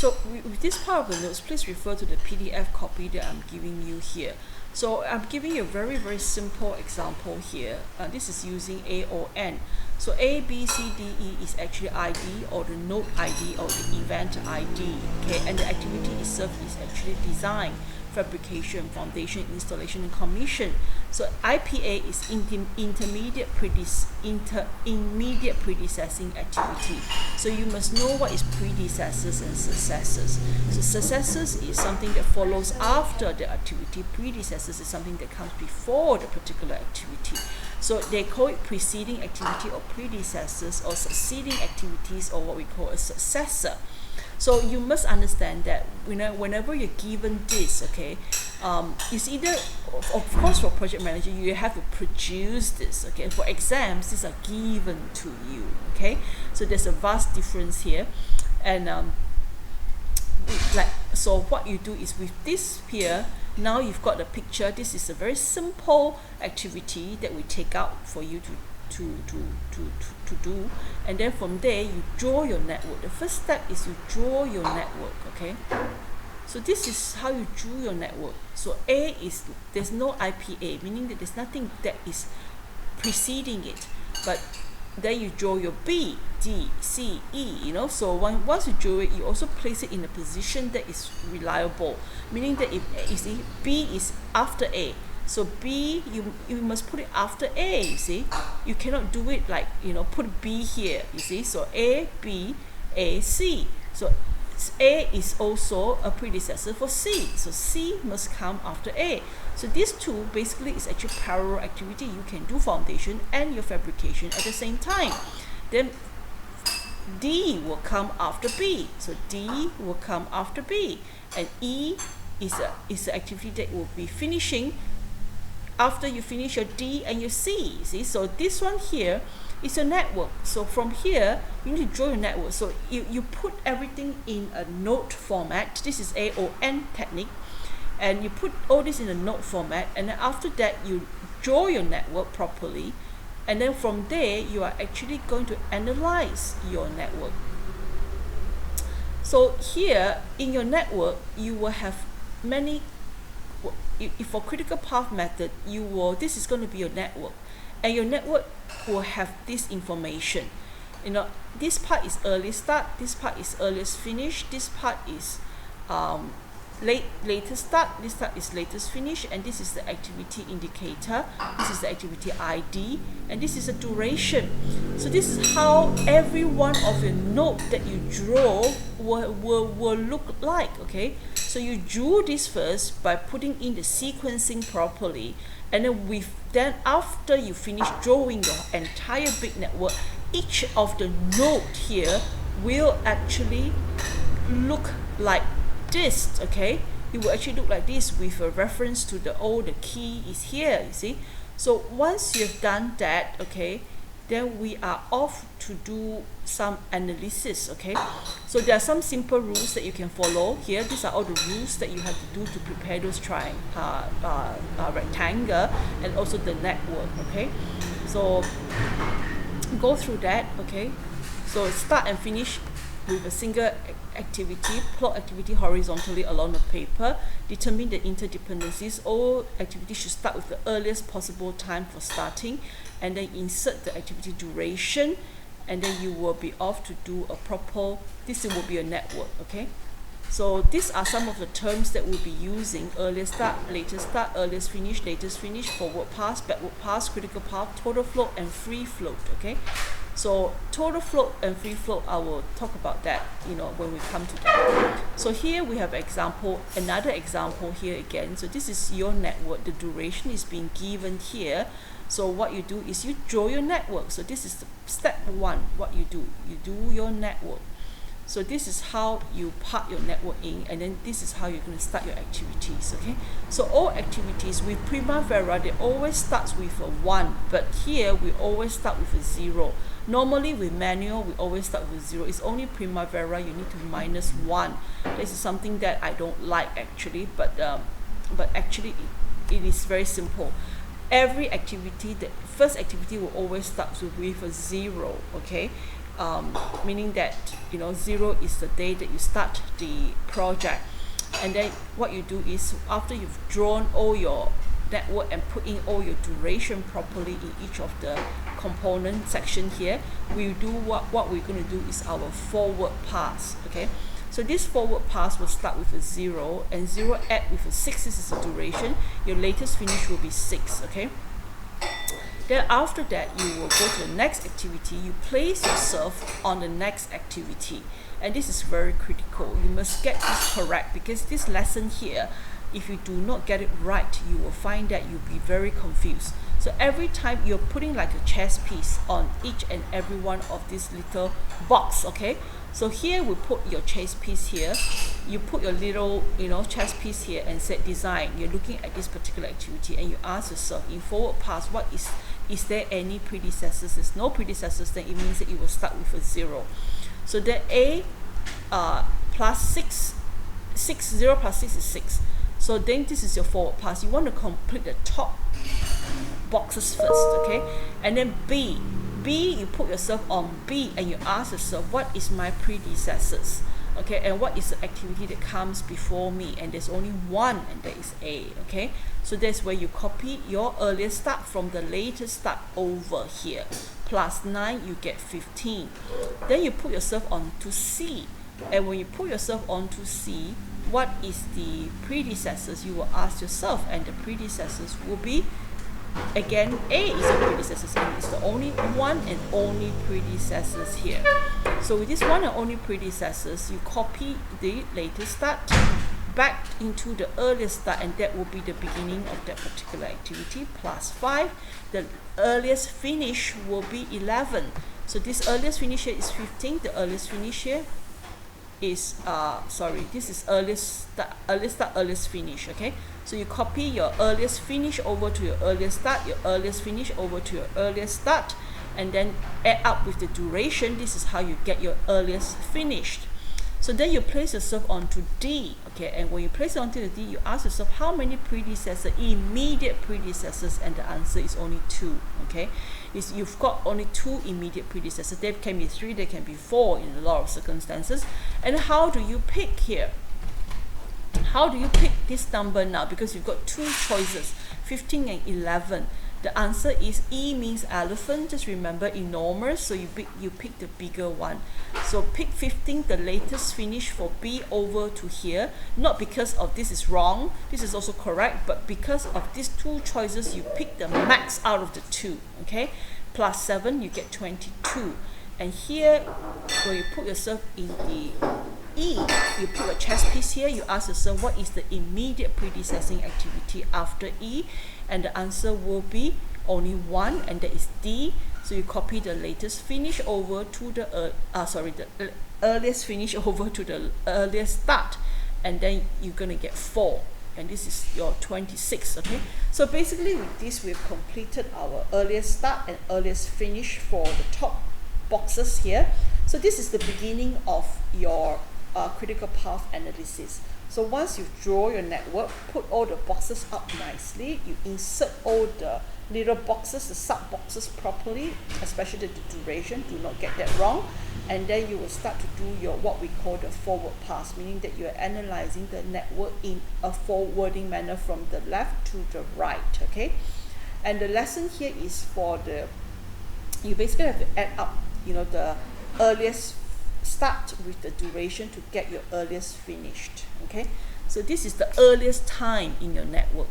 So with this part of the notes, please refer to the PDF copy that I'm giving you here. So I'm giving you a very, very simple example here. This is using A or N. So A, B, C, D, E is actually ID, or the node ID, or the event ID. Okay, and the activity itself is actually design, fabrication, foundation, installation, and commission. So IPA is immediate predecessing activity. So you must know what is predecessors and successors. So successors is something that follows after the activity. Predecessors is something that comes before the particular activity. So they call it preceding activity or predecessors, or succeeding activities, or what we call a successor. So you must understand that whenever you're given this, okay, it's either, of course, for project manager, you have to produce this, okay. For exams, these are given to you, okay. So there's a vast difference here, and so what you do is with this here, now you've got the picture. This is a very simple activity that we take out for you to do, and then from there you draw your network. The first step is you draw your network, okay. So this is how you drew your network. So A is, there's no IPA, meaning that there's nothing that is preceding it, but then you draw your B, D, C, E, so once you draw it, you also place it in a position that is reliable, meaning that if you see B is after A, so B, you must put it after A, you see. You cannot do it like, put B here, you see. So A, B, A, C. So A is also a predecessor for C. So C must come after A. So these two basically is actually parallel activity. You can do foundation and your fabrication at the same time. Then D will come after B. So D will come after B. And E is an activity that will be finishing after you finish your D and your C, see. So this one here is a network. So from here, you need to draw your network. So you put everything in a node format. This is A or N technique. And you put all this in a node format. And then after that, you draw your network properly. And then from there, you are actually going to analyze your network. So here, in your network, you will have many. For critical path method, this is going to be your network, and your network will have this information. This part is early start, this part is earliest finish, this part is latest start, this part is latest finish, and this is the activity indicator, this is the activity ID, and this is the duration. So this is how every one of your node that you draw will look like, okay. So you drew this first by putting in the sequencing properly, and then after you finish drawing your entire big network, each of the node here will actually look like this, okay. It will actually look like this with a reference to the key is here, you see. So once you've done that, okay, then we are off to do some analysis, okay. So there are some simple rules that you can follow here. These are all the rules that you have to do to prepare those rectangle and also the network, okay. So go through that, okay. So start and finish with a single activity. Plot activity horizontally along the paper. Determine the interdependencies. All activities should start with the earliest possible time for starting, and then insert the activity duration, and then you will be off to do a proper, this will be a network, okay. So these are some of the terms that we'll be using: earliest start, latest start, earliest finish, latest finish, forward pass, backward pass, critical path, total float, and free float, okay. So total float and free float, I will talk about that, when we come to that. So here we have another example here again. So this is your network. The duration is being given here. So what you do is you draw your network. So this is step one. What you do your network. So this is how you part your network in, and then this is how you're going to start your activities, okay. So all activities with Primavera, they always starts with a 1, but here we always start with a 0. Normally with manual, we always start with 0. It's only Primavera you need to minus 1. This is something that I don't like actually, but actually it is very simple. Every activity, the first activity will always start with a 0, okay. meaning that 0 is the day that you start the project. And then what you do is, after you've drawn all your network and put in all your duration properly in each of the component section here, we do what we're going to do is our forward pass. Okay, so this forward pass will start with a 0, and 0 add with a 6. This is the duration. Your latest finish will be 6. Okay, then after that you will go to the next activity. You place yourself on the next activity, and this is very critical. You must get this correct, because this lesson here, if you do not get it right, you will find that you'll be very confused. So every time you're putting like a chess piece on each and every one of this little box. Okay, so here we put your chess piece here, you put your little chess piece here and set design. You're looking at this particular activity and you ask yourself in forward pass, what is there any predecessors? There's no predecessors, then it means that it will start with a 0. So the A plus 6, 0 plus 6 is 6. So then this is your forward pass. You want to complete the top boxes first. Okay, and then B, you put yourself on B and you ask yourself, what is my predecessors? Okay, and what is the activity that comes before me? And there's only one, and that is A. Okay, so that's where you copy your earliest start from the latest start over here. Plus 9, you get 15. Then you put yourself on to C, and when you put yourself on to C, what is the predecessors? You will ask yourself, and the predecessors will be, again, A is the predecessors, and it's the only one and only predecessors here. So with this one and only predecessors, you copy the latest start back into the earliest start, and that will be the beginning of that particular activity. Plus 5, the earliest finish will be 11. So this earliest finish here is 15. The earliest finish here is this is earliest start, earliest finish. Okay, so you copy your earliest finish over to your earliest start, your earliest finish over to your earliest start, and then add up with the duration. This is how you get your earliest finished. So then you place yourself onto D. Okay, and when you place it onto the D, you ask yourself how many predecessors, immediate predecessors, and the answer is only 2. Okay, you've got only 2 immediate predecessors. There can be 3, there can be 4 in a lot of circumstances. And how do you pick here? How do you pick this number now? Because you've got 2 choices, 15 and 11. The answer is E means elephant. Just remember enormous, so you pick the bigger one. So pick 15, the latest finish for B over to here. Not because of this is wrong, this is also correct, but because of these 2 choices, you pick the max out of the 2. Okay, plus 7, you get 22. And here, when you put yourself in the E, you put a chess piece here, you ask yourself what is the immediate predecessing activity after E, and the answer will be only 1, and that is D. So you copy the latest finish over to the the earliest finish over to the earliest start, and then you're going to get 4, and this is your 26. Okay, so basically with this we've completed our earliest start and earliest finish for the top boxes here. So this is the beginning of your critical path analysis. So once you draw your network, put all the boxes up nicely, you insert all the little boxes, the sub boxes properly, especially the duration, do not get that wrong, and then you will start to do your what we call the forward pass, meaning that you are analyzing the network in a forwarding manner from the left to the right. Okay, and the lesson here is you basically have to add up the earliest start with the duration to get your earliest finished. Okay, so this is the earliest time in your network.